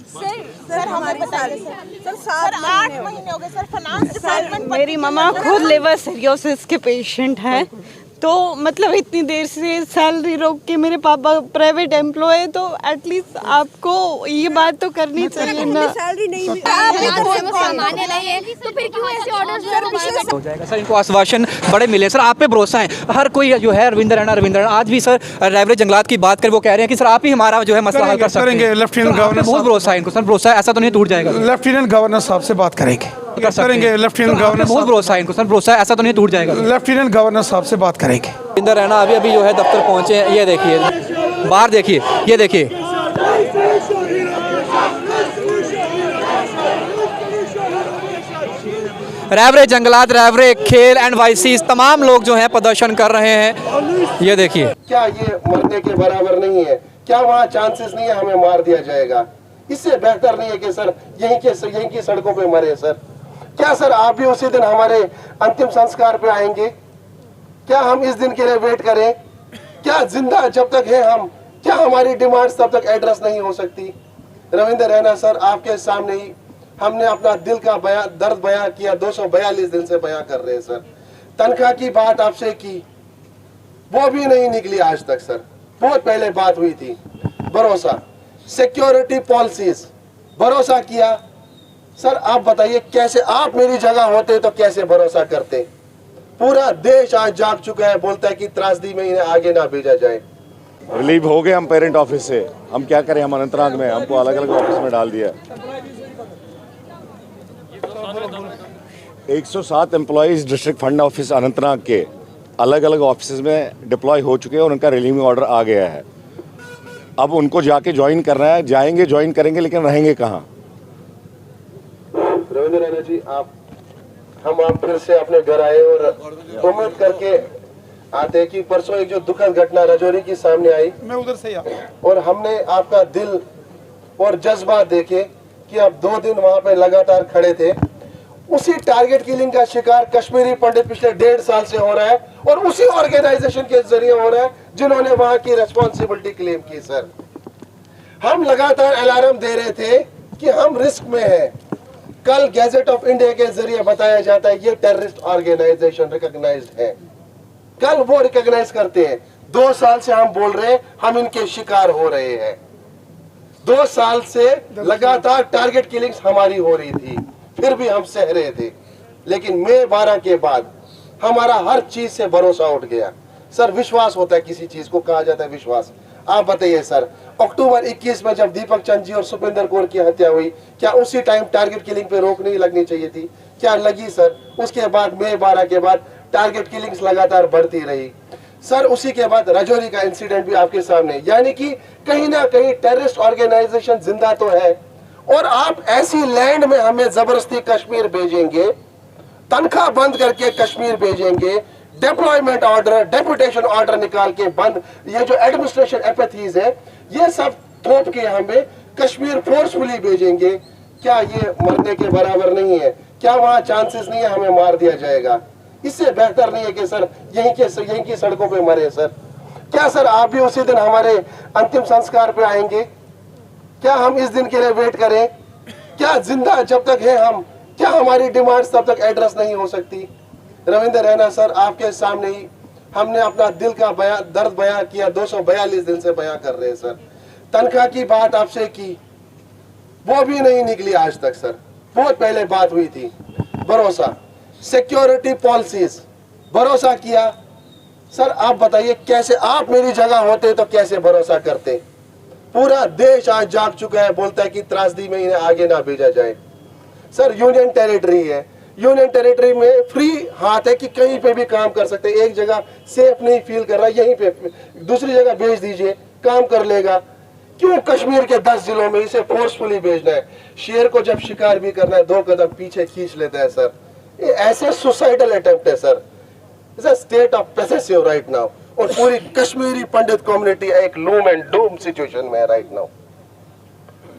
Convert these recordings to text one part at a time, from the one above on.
Sir हमारे बताइए sir 8 महीने हो गए सर फाइनेंस डिपार्टमेंट। मेरी मम्मा खुद लिवर सिरोसिस के पेशेंट हैं, तो मतलब इतनी देर से सैलरी रोक के, मेरे पापा प्राइवेट एम्प्लॉय है, तो एटलीस्ट आपको ये बात तो करनी चाहिए ना। सैलरी नहीं सामान्य नहीं है तो फिर क्यों ऐसे ऑर्डर हो जाएगा सर। इनको आश्वासन बड़े मिले सर, आप पे भरोसा है हर कोई जो है। रविंद्र रैना आज भी सर रायबरेली जंगलात की बात कर, वो कह रहे हैं कि सर आप ही हमारा जो है मसला हल कर सकते हैं। लेफ्टिनेंट गवर्नर बहुत भरोसा है इनको सर, भरोसा है, ऐसा तो नहीं टूट जाएगा। लेफ्टिनेंट गवर्नर साहब से बात करेंगे लेफ्टिनेंट गवर्नर, बहुत भरोसा है इनको सर, भरोसा है, ऐसा तो नहीं टूट जाएगा। लेफ्टिनेंट गवर्नर साहब से बात करेंगे। रविंद्र रैना अभी जो है दफ्तर पहुंचे हैं, ये देखिए बाहर देखिए, ये देखिए रायबरेली जंगलात, रायबरेली खेल एंड वाइसीज तमाम लोग जो हैं प्रदर्शन कर रहे हैं। ये देखिए, क्या ये मरने के बराबर नहीं है? क्या वहाँ चांसेस नहीं है हमें मार दिया जाएगा? इससे बेहतर नहीं है कि सर यहीं की सड़कों पे मरे सर? क्या सर आप भी उसी दिन हमारे अंतिम संस्कार पे आएंगे? क्या हम इस दिन के लिए वेट करें? क्या जिंदा जब तक है हम, क्या हमारी डिमांड्स तब तक एड्रेस नहीं हो सकती? रविंद्र रैना सर, आपके सामने ही हमने अपना दिल का दर्द बयां किया, 242 दिन से बयां कर रहे हैं सर। तनख्वाह की बात आपसे की, वो भी नहीं निकली आज तक सर। बहुत पहले बात हुई थी। भरोसा, सिक्योरिटी पॉलिसीज, भरोसा किया सर। आप बताइए कैसे, आप मेरी जगह होते तो कैसे भरोसा करते? पूरा देश आज जाग चुका है, बोलता है कि त्रासदी में इन्हें आगे ना भेजा जाए। रिलीव हो गए हम पेरेंट ऑफिस से, हम क्या करें, हम अनंतनाग में, हमको अलग अलग ऑफिस में डाल दिया। 107 employees district fund office Anantnag के अलग अलग ऑफिस में डिप्लॉय हो चुके हैं और उनका रिलीविंग ऑर्डर आ गया है। अब उनको जाके ज्वाइन करना है, जाएंगे ज्वाइन करेंगे, लेकिन रहेंगे कहाँ? रविंद्र रैना जी, हम फिर से अपने घर आए और उम्मीद करके आते कि परसों एक जो दुखद घटना रजौरी की सामने आई, मैं उधर से और हमने आपका दिल और जज्बा देखे कि आप 2 दिन वहां पे लगातार खड़े थे। उसी टारगेट किलिंग का शिकार कश्मीरी पंडित पिछले 1.5 साल से हो रहा है, और उसी ऑर्गेनाइजेशन के जरिए हो रहा है जिन्होंने वहां की रेस्पॉन्सिबिलिटी क्लेम की सर। हम लगातार अलार्म दे रहे थे कि हम रिस्क में हैं। कल गैजेट ऑफ इंडिया के जरिए बताया जाता है ये टेररिस्ट ऑर्गेनाइजेशन रिकॉग्नाइज्ड है। कल वो रिकॉग्नाइज करते हैं। 2 साल से हम बोल रहे हैं हम इनके शिकार हो रहे हैं। 2 साल से लगातार टारगेट किलिंग्स हमारी हो रही थी, फिर भी हम सह रहे थे। लेकिन मई 12 के बाद हमारा हर चीज से भरोसा उठ गया सर। विश्वास होता है किसी चीज को, कहा जाता है विश्वास। आप बताइए सर, अक्टूबर 21 में जब दीपक चंद जी और सुपेंद्र कौर की हत्या हुई, क्या उसी टाइम टारगेट किलिंग पे रोक नहीं लगनी चाहिए थी? क्या लगी सर? उसके बाद मई 12 के बाद टारगेट किलिंग्स लगातार बढ़ती रही सर। उसी के बाद रजौरी का इंसिडेंट भी आपके सामने, यानी कि कहीं ना कहीं टेररिस्ट ऑर्गेनाइजेशन जिंदा तो है। और आप ऐसी लैंड में हमें जबरदस्ती कश्मीर भेजेंगे, तनख्वाह बंद करके कश्मीर भेजेंगे, डिप्लॉयमेंट ऑर्डर, डेपुटेशन ऑर्डर निकाल के बंद, ये जो एडमिनिस्ट्रेशन एपैथीज है ये सब थोप के हमें कश्मीर फोर्सफुली भेजेंगे। क्या ये मरने के बराबर नहीं है? क्या वहाँ चांसेस नहीं है हमें मार दिया जाएगा? इससे बेहतर नहीं है कि सर यहीं की सड़कों पे मरे सर? क्या सर आप भी उसी दिन हमारे अंतिम संस्कार पे आएंगे? क्या हम इस दिन के लिए वेट करें? क्या जिंदा जब तक है हम, क्या हमारी डिमांड्स तब तक एड्रेस नहीं हो सकती? रविंद्र रैना सर, आपके सामने ही हमने अपना दिल का दर्द बयां किया, 242 दिन से बयां कर रहे हैं सर। तनख्वाह की बात आपसे की, वो भी नहीं निकली आज तक सर। बहुत पहले बात हुई थी। भरोसा, सिक्योरिटी पॉलिसीज, भरोसा किया सर। आप बताइए कैसे, आप मेरी जगह होते तो कैसे भरोसा करते? पूरा देश आज जाग चुका है, बोलता है कि त्रासदी में इन्हें आगे ना भेजा जाए सर। यूनियन टेरिटरी है, यूनियन टेरिटरी में फ्री हाथ है कि कहीं पे भी काम कर सकते हैं। एक जगह सेफ नहीं फील कर रहा, यहीं पे दूसरी जगह भेज दीजिए, काम कर लेगा। क्यों कश्मीर के 10 जिलों में इसे फोर्सफुली भेजना है? शेर को जब शिकार भी करना है 2 कदम पीछे खींच लेता है सर। ये ऐसे सुसाइडल अटेम्प्ट है sir. It's a state of possessive right now, और पूरी कश्मीरी पंडित कम्युनिटी एक लूम एंड डूम सिचुएशन में है राइट नाउ।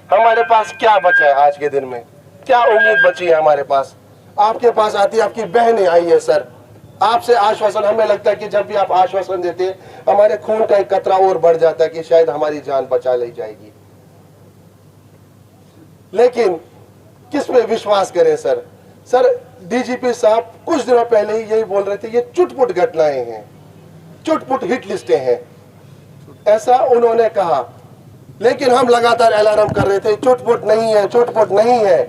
हमारे पास क्या बचा है आज के दिन में? क्या उम्मीद बची है हमारे पास? आपके पास आती है आपकी बहनें आई है सर, आपसे आश्वासन। हमें लगता है कि जब भी आप आश्वासन देते हैं हमारे खून का एक कतरा और बढ़ जाता है कि शायद हमारी जान बचा ली जाएगी। लेकिन किस पे विश्वास करें सर? सर डीजीपी साहब कुछ दिनों पहले ही यही बोल रहे थे, ये चुटपुट घटनाएं हैं, चुटपुट हिट लिस्टें हैं, ऐसा उन्होंने कहा। लेकिन हम लगातार अलार्म कर रहे थे, चुटपुट नहीं है, चुटपुट नहीं है,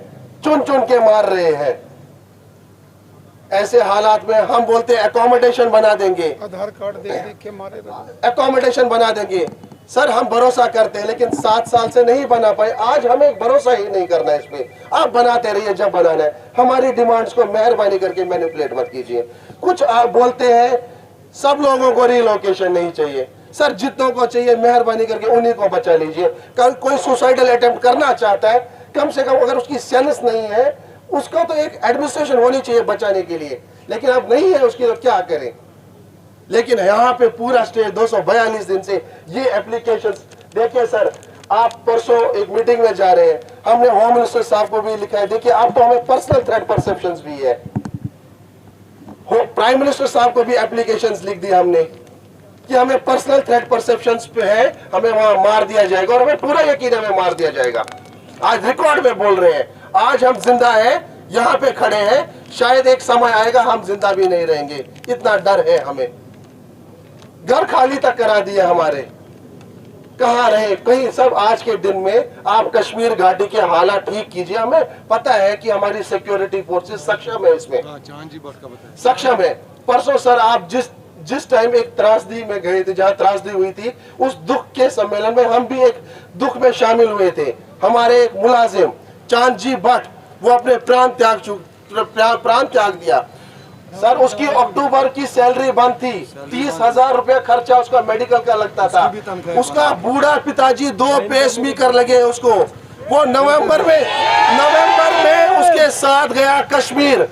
चुन चुन के मार रहे हैं। ऐसे हालात में हम बोलते एकोमोडेशन बना देंगे, आधार कार्ड देख के मारे, एकोमोडेशन बना देंगे। सर हम भरोसा करते हैं, लेकिन 7 साल से नहीं बना पाए। आज हमें भरोसा ही नहीं करना है इस पे। आप बनाते रहिए जब बनाना है, हमारी डिमांड्स को मेहरबानी करके मैनिपुलेट मत कीजिए। कुछ आप बोलते हैं सब लोगों को रिलोकेशन नहीं चाहिए, सर जितनों को चाहिए मेहरबानी करके उन्हीं को बचा लीजिए। कल कोई सुसाइडल अटेम्प्ट करना चाहता है, कम से कम अगर उसकी सेंस नहीं है, उसका तो एक एडमिनिस्ट्रेशन होनी चाहिए बचाने के लिए, लेकिन अब नहीं है उसकी, तो क्या करें। लेकिन यहाँ पे पूरा स्टे 242 दिन से ये एप्लीकेशन देखिए सर। आप परसों एक मीटिंग में जा रहे हैं, हमने होम मिनिस्टर साहब को भी लिखा है, देखिए आप तो हमें पर्सनल थ्रेट परसेप्शंस भी है। प्राइम मिनिस्टर साहब को भी एप्लीकेशंस लिख दिया हमने कि हमें पर्सनल थ्रेट परसेप्शंस पे है, हमें वहां मार दिया जाएगा, और हमें पूरा यकीन है हमें मार दिया जाएगा। आज रिकॉर्ड में बोल रहे हैं, आज हम जिंदा हैं, यहाँ पे खड़े हैं, शायद एक समय आएगा हम जिंदा भी नहीं रहेंगे, इतना डर है हमें। घर खाली तक करा दिए हमारे, कहाँ रहे कहीं सब। आज के दिन में आप कश्मीर घाटी के हालात ठीक कीजिए। हमें पता है कि हमारी सिक्योरिटी फोर्सेस सक्षम है, इसमें सक्षम है। परसों सर आप जिस टाइम एक त्रासदी में गए थे, जहाँ त्रासदी हुई थी, उस दुख के सम्मेलन में हम भी एक दुख में शामिल हुए थे। हमारे एक मुलाजिम चांदजी भट्ट, वो अपने प्राण त्याग दिया सर। उसकी अक्टूबर की सैलरी बंद थी, 30,000 रुपया खर्चा उसका मेडिकल का लगता था। उसका बूढ़ा पिताजी 2 पेसमेकर लगे उसको। वो नवंबर में उसके साथ गया कश्मीर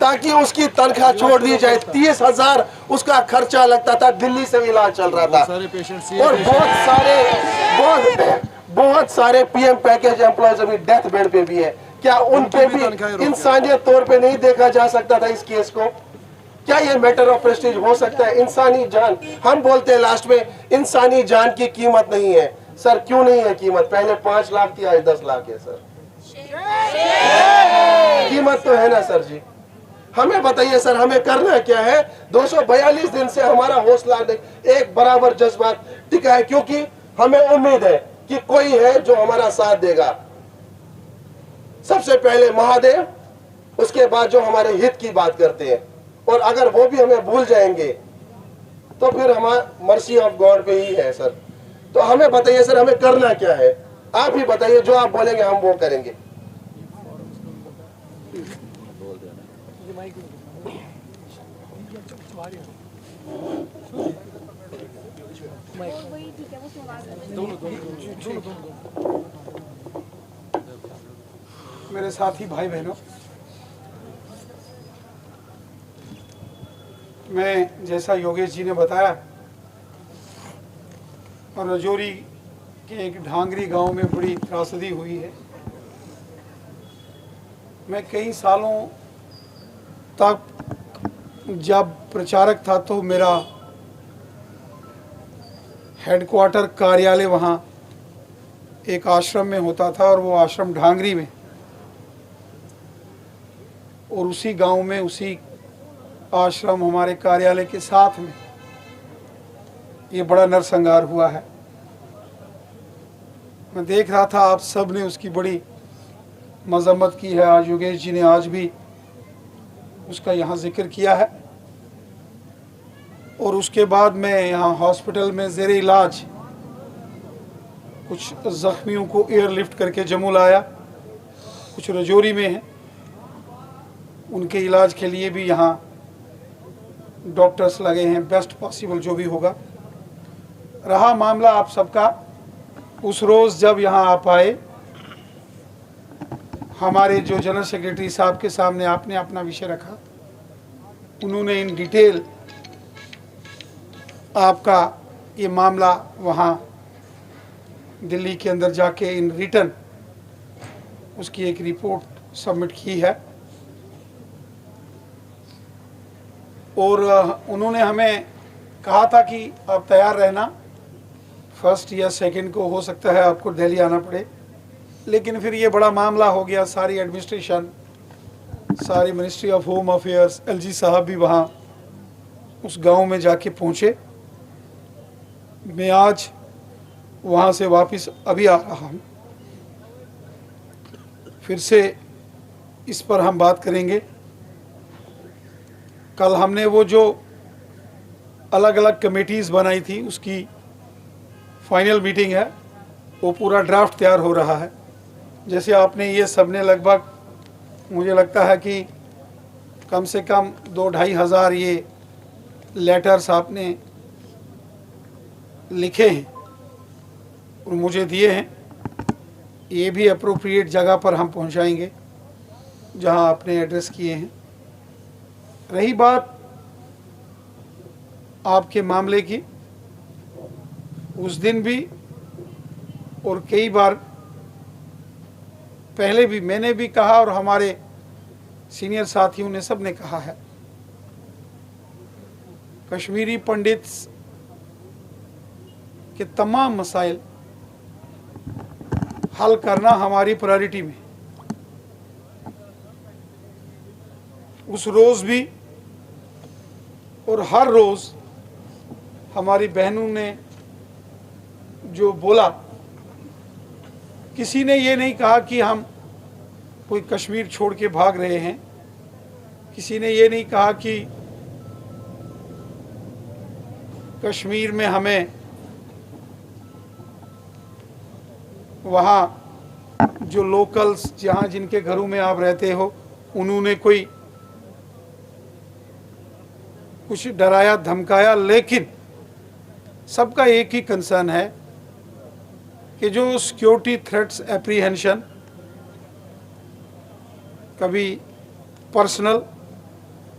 ताकि उसकी तनख्वाह छोड़ दी जाए। 30,000 उसका खर्चा लगता था, दिल्ली से इलाज चल रहा था। और बहुत सारे पीएम पैकेज एम्प्लॉयज अभी डेथ बेड पे भी है। क्या उन पे भी इंसानियत तौर पे नहीं देखा जा सकता था इस केस को? क्या ये मैटर ऑफ प्रेस्टीज हो सकता है? इंसानी जान, हम बोलते हैं लास्ट में इंसानी जान की कीमत नहीं है सर। क्यों नहीं है कीमत? पहले 5 लाख थी, आज 10 लाख है सर। कीमत तो है ना सर जी। हमें बताइए सर, हमें करना क्या है? 242 दिन से हमारा हौसला एक बराबर जज्बात टिका है, क्योंकि हमें उम्मीद है कि कोई है जो हमारा साथ देगा। सबसे पहले महादेव, उसके बाद जो हमारे हित की बात करते हैं, और अगर वो भी हमें भूल जाएंगे तो फिर हमारा मर्सी ऑफ गॉड पे ही है सर। तो हमें बताइए सर, हमें करना क्या है? आप ही बताइए, जो आप बोलेंगे हम वो करेंगे। मेरे साथी भाई बहनों, मैं जैसा योगेश जी ने बताया, और रजौरी के एक ढांगरी गांव में बड़ी त्रासदी हुई है। मैं कई सालों तक जब प्रचारक था तो मेरा हेडक्वार्टर कार्यालय वहाँ एक आश्रम में होता था, और वो आश्रम ढांगरी में, और उसी गांव में उसी आश्रम हमारे कार्यालय के साथ में ये बड़ा नरसंहार हुआ है। मैं देख रहा था आप सब ने उसकी बड़ी मजम्मत की है। आज योगेश जी ने आज भी उसका यहाँ जिक्र किया है। और उसके बाद मैं यहाँ हॉस्पिटल में ज़ेर इलाज कुछ ज़ख्मियों को एयरलिफ्ट करके जम्मू लाया, कुछ रजौरी में हैं, उनके इलाज के लिए भी यहाँ डॉक्टर्स लगे हैं। बेस्ट पॉसिबल जो भी होगा। रहा मामला आप सबका, उस रोज़ जब यहाँ आप आए, हमारे जो जनरल सेक्रेटरी साहब के सामने आपने अपना विषय रखा, उन्होंने इन डिटेल आपका ये मामला वहाँ दिल्ली के अंदर जाके इन रिटर्न उसकी एक रिपोर्ट सबमिट की है। और उन्होंने हमें कहा था कि आप तैयार रहना, 1 या 2 को हो सकता है आपको दिल्ली आना पड़े। लेकिन फिर ये बड़ा मामला हो गया, सारी एडमिनिस्ट्रेशन, सारी ministry of home affairs, LG साहब भी वहाँ उस गांव में जाके पहुँचे। मैं आज वहाँ से वापस अभी आ रहा हूँ, फिर से इस पर हम बात करेंगे। कल हमने वो जो अलग अलग कमेटीज़ बनाई थी उसकी फाइनल मीटिंग है, वो पूरा ड्राफ्ट तैयार हो रहा है। जैसे आपने ये सबने लगभग, मुझे लगता है कि कम से कम 2-2.5 हज़ार ये लेटर्स आपने लिखे हैं और मुझे दिए हैं। ये भी अप्रोप्रिएट जगह पर हम पहुंचाएंगे जहां आपने एड्रेस किए हैं। रही बात आपके मामले की, उस दिन भी और कई बार पहले भी मैंने भी कहा और हमारे सीनियर साथियों ने सब ने कहा है, कश्मीरी पंडित के तमाम मसाइल हल करना हमारी प्रायोरिटी में। उस रोज़ भी और हर रोज़ हमारी बहनों ने जो बोला, किसी ने ये नहीं कहा कि हम कोई कश्मीर छोड़ के भाग रहे हैं, किसी ने ये नहीं कहा कि कश्मीर में हमें वहाँ जो लोकल्स जहाँ जिनके घरों में आप रहते हो उन्होंने कोई कुछ डराया धमकाया, लेकिन सबका एक ही कंसर्न है कि जो सिक्योरिटी थ्रेट्स एप्रीहेंशन, कभी पर्सनल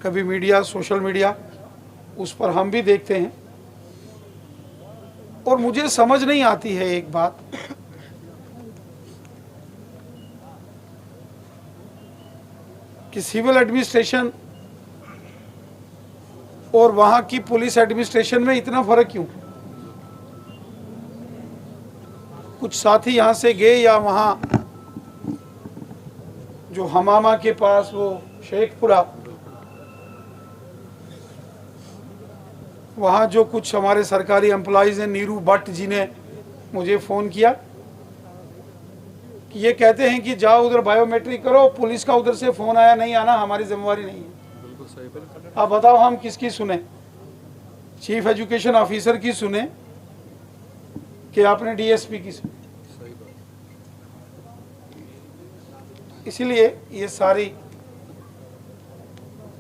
कभी मीडिया सोशल मीडिया, उस पर हम भी देखते हैं। और मुझे समझ नहीं आती है एक बात कि सिविल एडमिनिस्ट्रेशन और वहाँ की पुलिस एडमिनिस्ट्रेशन में इतना फर्क क्यों। कुछ साथी यहाँ से गए या वहाँ जो हमामा के पास वो शेखपुरा, वहाँ जो कुछ हमारे सरकारी एम्प्लॉइज़ हैं, नीरू भट्ट जी ने मुझे फ़ोन किया कि ये कहते हैं कि जाओ उधर बायोमेट्रिक करो, पुलिस का उधर से फ़ोन आया, नहीं आना हमारी जिम्मेवारी नहीं है। आप बताओ हम किसकी सुने, चीफ एजुकेशन ऑफिसर की सुने कि आपने डीएसपी की सुने। इसीलिए ये सारी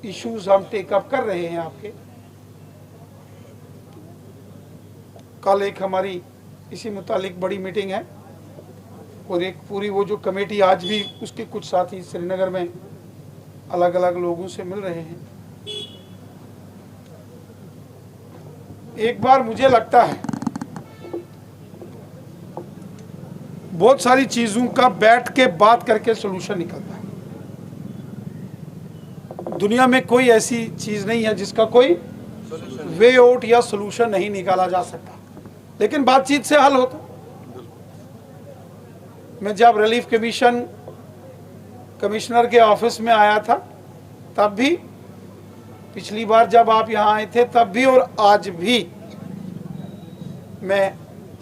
इश्यूज हम टेकअप कर रहे हैं आपके। कल एक हमारी इसी मुतालिक बड़ी मीटिंग है और एक पूरी वो जो कमेटी, आज भी उसके कुछ साथी श्रीनगर में अलग अलग लोगों से मिल रहे हैं। एक बार मुझे लगता है बहुत सारी चीजों का बैठ के बात करके सलूशन निकलता है। दुनिया में कोई ऐसी चीज नहीं है जिसका कोई वे आउट या सलूशन नहीं निकाला जा सकता, लेकिन बातचीत से हल होता। मैं जब रिलीफ कमिश्नर के ऑफिस में आया था तब भी, पिछली बार जब आप यहाँ आए थे तब भी, और आज भी मैं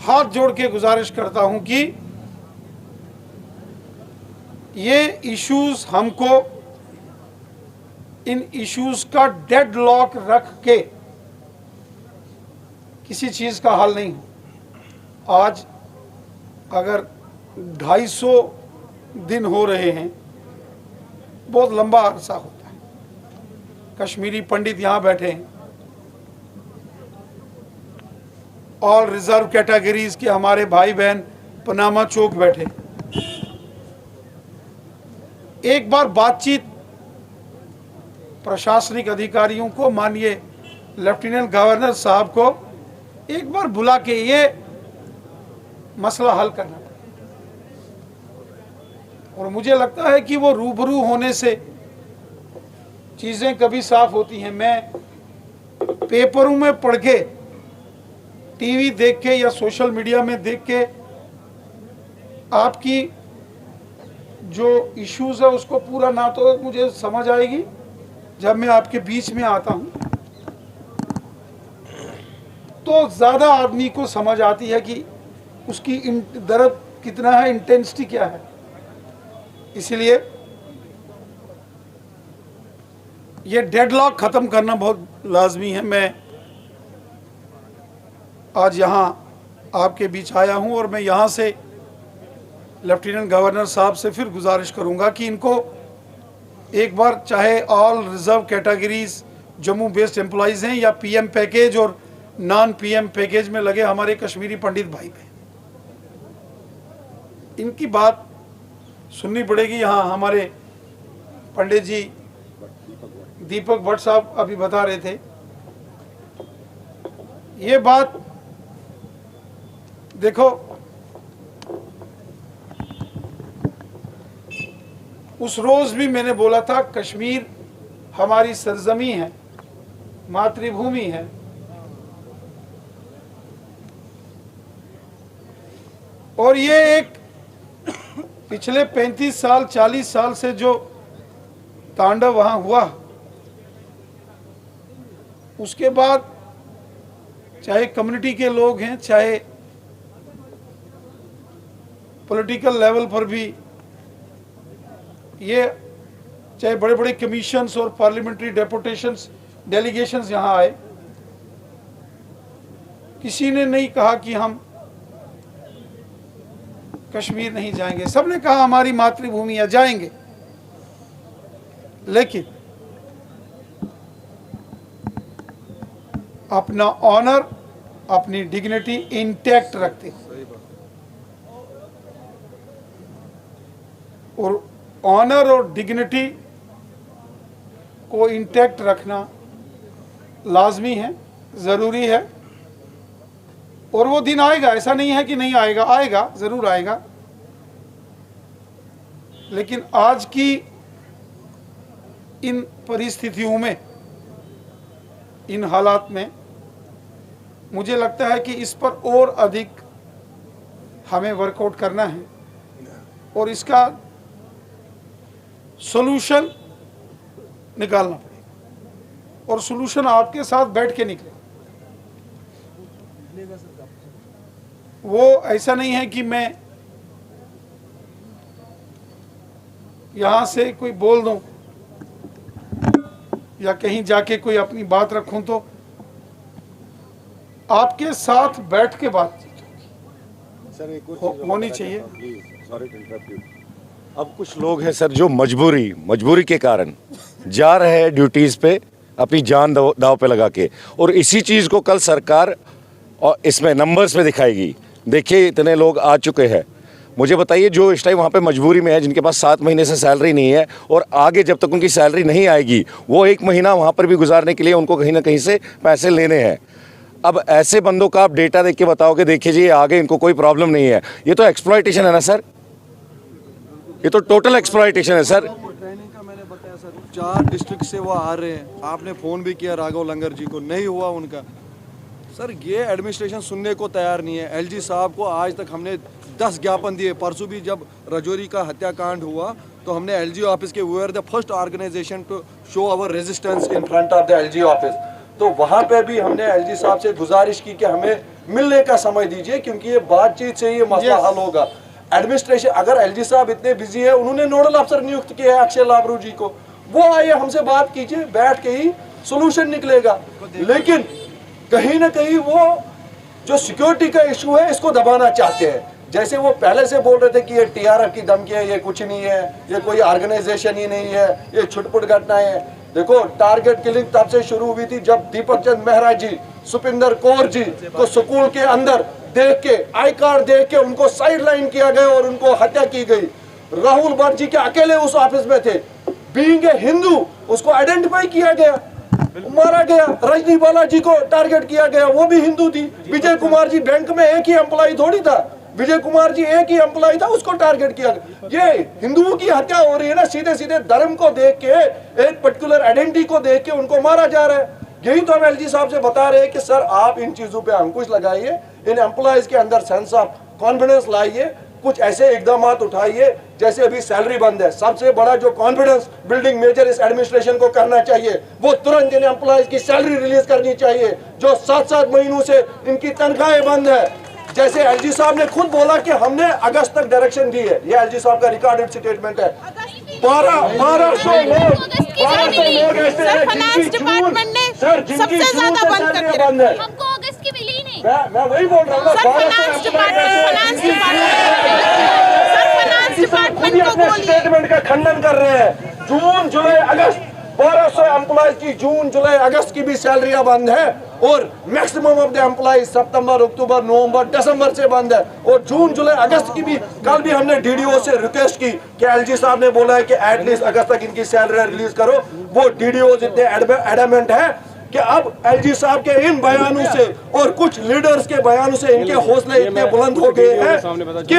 हाथ जोड़ के गुजारिश करता हूँ कि ये इश्यूज हमको, इन इश्यूज का डेडलॉक रख के किसी चीज का हल नहीं हो। आज अगर 250 दिन हो रहे हैं, बहुत लंबा अरसा होता है। कश्मीरी पंडित यहाँ बैठे हैं, ऑल रिजर्व कैटेगरीज के हमारे भाई बहन पनामा चौक बैठे। एक बार बातचीत प्रशासनिक अधिकारियों को, माननीय लेफ्टिनेंट गवर्नर साहब को एक बार बुला के ये मसला हल करना पड़ेगा। और मुझे लगता है कि वो रूबरू होने से चीज़ें कभी साफ होती हैं। मैं पेपरों में पढ़ के, टीवी देख के या सोशल मीडिया में देख के आपकी जो इश्यूज है उसको पूरा ना तो मुझे समझ आएगी जब मैं आपके बीच में आता हूं, तो ज़्यादा आदमी को समझ आती है कि उसकी दर्द कितना है, इंटेंसिटी क्या है। इसलिए ये डेडलॉक ख़त्म करना बहुत लाजमी है। मैं आज यहाँ आपके बीच आया हूँ और मैं यहाँ से लेफ्टिनेंट गवर्नर साहब से फिर गुजारिश करूँगा कि इनको एक बार, चाहे all reserve categories Jammu based employees हैं या पीएम पैकेज और नॉन पीएम पैकेज में लगे हमारे कश्मीरी पंडित भाई बहन, इनकी बात सुननी पड़ेगी। यहाँ हमारे पंडित जी दीपक भट्ट साहब अभी बता रहे थे, ये बात देखो, उस रोज भी मैंने बोला था कश्मीर हमारी सरजमी है, मातृभूमि है। और ये एक पिछले 35 साल 40 साल से जो तांडव वहां हुआ, उसके बाद चाहे कम्युनिटी के लोग हैं, चाहे पॉलिटिकल लेवल पर भी ये, चाहे बड़े बड़े कमीशंस और पार्लियामेंट्री डेपुटेशंस डेलीगेशंस यहाँ आए, किसी ने नहीं कहा कि हम कश्मीर नहीं जाएंगे। सबने कहा हमारी मातृभूमि है, जाएंगे। लेकिन अपना ऑनर, अपनी डिग्निटी इंटैक्ट रखते हैं। और ऑनर और डिग्निटी को इंटैक्ट रखना लाजमी है, ज़रूरी है। और वो दिन आएगा, ऐसा नहीं है कि नहीं आएगा, आएगा, ज़रूर आएगा। लेकिन आज की इन परिस्थितियों में, इन हालात में, मुझे लगता है कि इस पर और अधिक हमें वर्कआउट करना है और इसका सॉल्यूशन निकालना पड़ेगा। और सॉल्यूशन आपके साथ बैठ के निकले। वो ऐसा नहीं है कि मैं यहाँ से कोई बोल दूं या कहीं जाके कोई अपनी बात रखूं, तो आपके साथ बैठ के बातचीत होनी चाहिए। Sorry to interrupt you. अब कुछ लोग हैं सर जो मजबूरी के कारण जा रहे हैं ड्यूटीज़ पे, अपनी जान दाव पे लगा के, और इसी चीज़ को कल सरकार और इसमें नंबर्स में दिखाएगी। देखिए इतने लोग आ चुके हैं। मुझे बताइए, जो इस टाइम वहाँ पे मजबूरी में है, जिनके पास 7 महीने से सैलरी नहीं है और आगे जब तक उनकी सैलरी नहीं आएगी, वो 1 महीना वहाँ पर भी गुजारने के लिए उनको कहीं ना कहीं से पैसे लेने हैं। अब ऐसे बंदों का आप डेटा देख के बताओगे, देखिए जी आगे इनको कोई प्रॉब्लम नहीं है। ये तो एक्सप्लॉयटेशन है ना सर, ये तो टोटल एक्सप्लॉयटेशन है सर। ट्रेनिंग का मैंने बताया सर, 4 डिस्ट्रिक्ट से वो आ रहे हैं। आपने फ़ोन भी किया राघव लंगर जी को, नहीं हुआ उनका। सर ये एडमिनिस्ट्रेशन सुनने को तैयार नहीं है। एलजी साहब को आज तक हमने 10 ज्ञापन दिए। परसों भी जब रजौरी का हत्याकांड हुआ तो हमने एलजी ऑफिस के, we are the first organisation to show our resistance in front of the LG office. तो वहाँ पे भी हमने एलजी साहब से गुजारिश की कि हमें मिलने का समय दीजिए, क्योंकि ये बातचीत से ये मसला हल होगा। एडमिनिस्ट्रेशन, अगर एलजी साहब इतने बिजी है, उन्होंने नोडल अफसर नियुक्त किया है अक्षय लाबरू जी को, वो आइए हमसे बात कीजिए, बैठ के ही सोल्यूशन निकलेगा। लेकिन कहीं ना कहीं वो जो सिक्योरिटी का इशू है इसको दबाना चाहते हैं। जैसे वो पहले से बोल रहे थे कि ये टीआरएफ की धमकी है, ये कुछ नहीं है, ये कोई ऑर्गेनाइजेशन ही नहीं है, ये छुटपुट घटनाएं हैं। देखो टारगेट किलिंग तब से शुरू हुई थी जब दीपक चंद मेहरा जी, सुपिंदर कौर जी को स्कूल के अंदर देख के, आई कार्ड देख के उनको साइड लाइन किया गया और उनको हत्या की गई। राहुल भट्ट जी के अकेले उस ऑफिस में थे, बीइंग ए हिंदू उसको आइडेंटिफाई किया गया, मारा गया। रजनी बालाजी को टारगेट किया गया, वो भी हिंदू थी। विजय कुमार जी बैंक में एक ही एम्प्लॉय थोड़ी था, विजय कुमार जी एक ही एम्प्लॉय था, उसको टारगेट किया गया। ये हिंदुओं की हत्या हो रही है ना, सीधे सीधे धर्म को देख के, एक पर्टिकुलर आइडेंटिटी को देख के उनको मारा जा रहा है। यही तो हम एलजी साहब से बता रहे हैं कि सर आप इन चीजों पे अंकुश लगाइए, इन एम्प्लॉयज के अंदर सेंस ऑफ कॉन्फिडेंस लाइए, कुछ ऐसे इकदाम उठाइए जैसे अभी सैलरी बंद है। सबसे बड़ा जो कॉन्फिडेंस बिल्डिंग मेजर इस एडमिनिस्ट्रेशन को करना चाहिए वो तुरंत इन एम्प्लॉयज की सैलरी रिलीज करनी चाहिए जो 7-7 महीनों से इनकी तनख्वाहें बंद है। जैसे एलजी साहब ने खुद बोला कि हमने अगस्त तक डायरेक्शन दी है, ये एलजी साहब का रिकॉर्डेड स्टेटमेंट है। 1200 लोग ऐसे हैं जिनकी सबसे ज्यादा बंद है। हमको अगस्त की मिली ही नहीं। मैं वही बोल रहा हूँ, स्टेटमेंट का खंडन कर रहे हैं। जून जुलाई अगस्त 1200 एम्प्लॉयज की जून जुलाई अगस्त की भी सैलरियां बंद है और मैक्सिमम ऑफ द एम्प्लॉयज सितंबर अक्टूबर नवंबर दिसंबर से बंद है और जून जुलाई अगस्त की भी। कल भी हमने डीडीओ से रिक्वेस्ट की कि एलजी साहब ने बोला है कि एटलीस्ट अगस्त तक इनकी सैलरी रिलीज करो। वो डीडीओ इतने एडमेंट है कि अब एलजी साहब के इन बयानों से और कुछ लीडर्स के बयानों से इनके हौसले इतने बुलंद हो गए हैं कि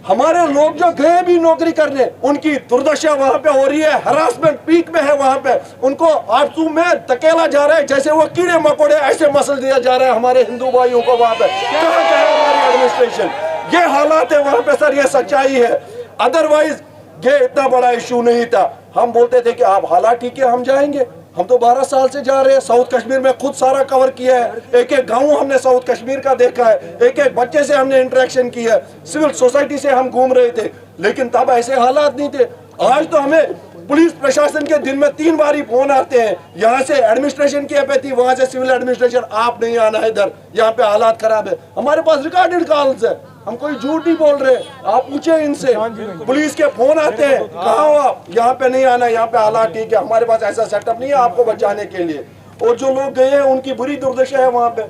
हमारे लोग जो गए भी नौकरी करने उनकी दुर्दशा वहां पे हो रही है। हरासमेंट पीक में है वहां पे, उनको आरजू में धकेला जा रहा है जैसे वो कीड़े मकोड़े ऐसे मसल दिया जा रहा है हमारे हिंदू भाइयों को वहां पे। कहाँ है हमारी एडमिनिस्ट्रेशन? ये हालात है वहां पे सर, ये सच्चाई है। अदरवाइज ये इतना बड़ा इशू नहीं था। हम बोलते थे कि आप हालात ठीक है हम जाएंगे। हम तो 12 साल से जा रहे हैं, साउथ कश्मीर में खुद सारा कवर किया है, एक एक गांव हमने साउथ कश्मीर का देखा है, एक एक बच्चे से हमने इंटरेक्शन किया है, सिविल सोसाइटी से हम घूम रहे थे, लेकिन तब ऐसे हालात नहीं थे। आज तो हमें पुलिस प्रशासन के दिन में 3 बार ही फोन आते हैं, यहाँ से एडमिनिस्ट्रेशन की अपील, वहां से सिविल एडमिनिस्ट्रेशन, आप नहीं आना है इधर, यहाँ पे हालात खराब है। हमारे पास रिकॉर्डेड कॉल्स है, हम कोई झूठ नहीं बोल रहे, आप पूछे इनसे। पुलिस के फोन आते हैं, कहाँ हो आप, यहाँ पे नहीं आना, यहाँ पे हालात ठीक है, हमारे पास ऐसा सेटअप नहीं है आपको बचाने के लिए। और जो लोग गए हैं उनकी बुरी दुर्दशा है वहां पे।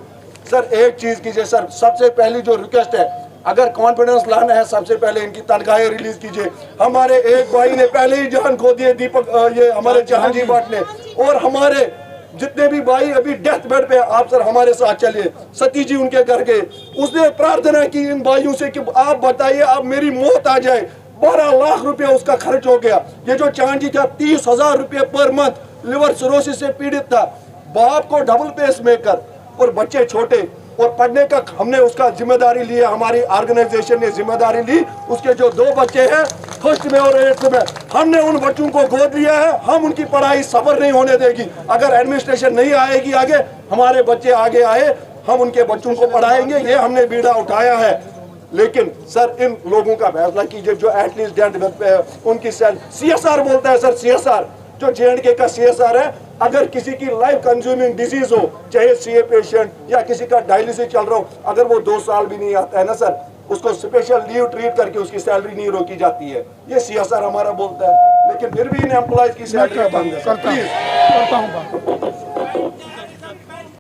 सर एक चीज कीजिए सर, सबसे पहली जो रिक्वेस्ट है, अगर कॉन्फिडेंस लाना है सबसे पहले इनकी तनख्वाहें रिलीज कीजिए। हमारे एक भाई ने पहले ही जान खो दी है, दीपक ये हमारे जहांगीर भट्ट ने, और हमारे जितने भी भाई अभी डेथ बेड पे, आप सर हमारे साथ चलिए। सती जी उनके घर गए, उसने प्रार्थना की इन भाइयों से कि आप बताइए अब मेरी मौत आ जाए। 12 लाख रुपया उसका खर्च हो गया। ये जो चांद जी था 30,000 रुपये पर मंथ लिवर सिरोसिस से पीड़ित था। बाप को डबल पेस मेकर और बच्चे छोटे, और पढ़ने का हमने उसका जिम्मेदारी लिया, हमारी ऑर्गेनाइजेशन ने जिम्मेदारी ली। उसके जो 2 बच्चे हैं फर्स्ट में और 8th में, हमने उन बच्चों को गोद लिया है। हम उनकी पढ़ाई सफर नहीं होने देगी। अगर एडमिनिस्ट्रेशन नहीं आएगी आगे, हमारे बच्चे आगे आए, हम उनके बच्चों को पढ़ाएंगे, ये हमने बीड़ा उठाया है। लेकिन सर इन लोगों का फैसला कीजिए जो एटलीस्ट डेथ पे है, उनकी CSR बोलता है सर, CSR जो J&K का CSR है, अगर किसी की लाइफ कंज्यूमिंग डिजीज हो, चाहे CA पेशेंट या किसी का डायलिसिस चल रहा हो, अगर वो 2 साल भी नहीं आता है ना सर, उसको स्पेशल लीव ट्रीट करके उसकी सैलरी नहीं रोकी जाती है। ये CSR हमारा बोलता है, लेकिन फिर भी इन एम्प्लॉयज की सैलरी बंद है। प्लीज करता हूँ।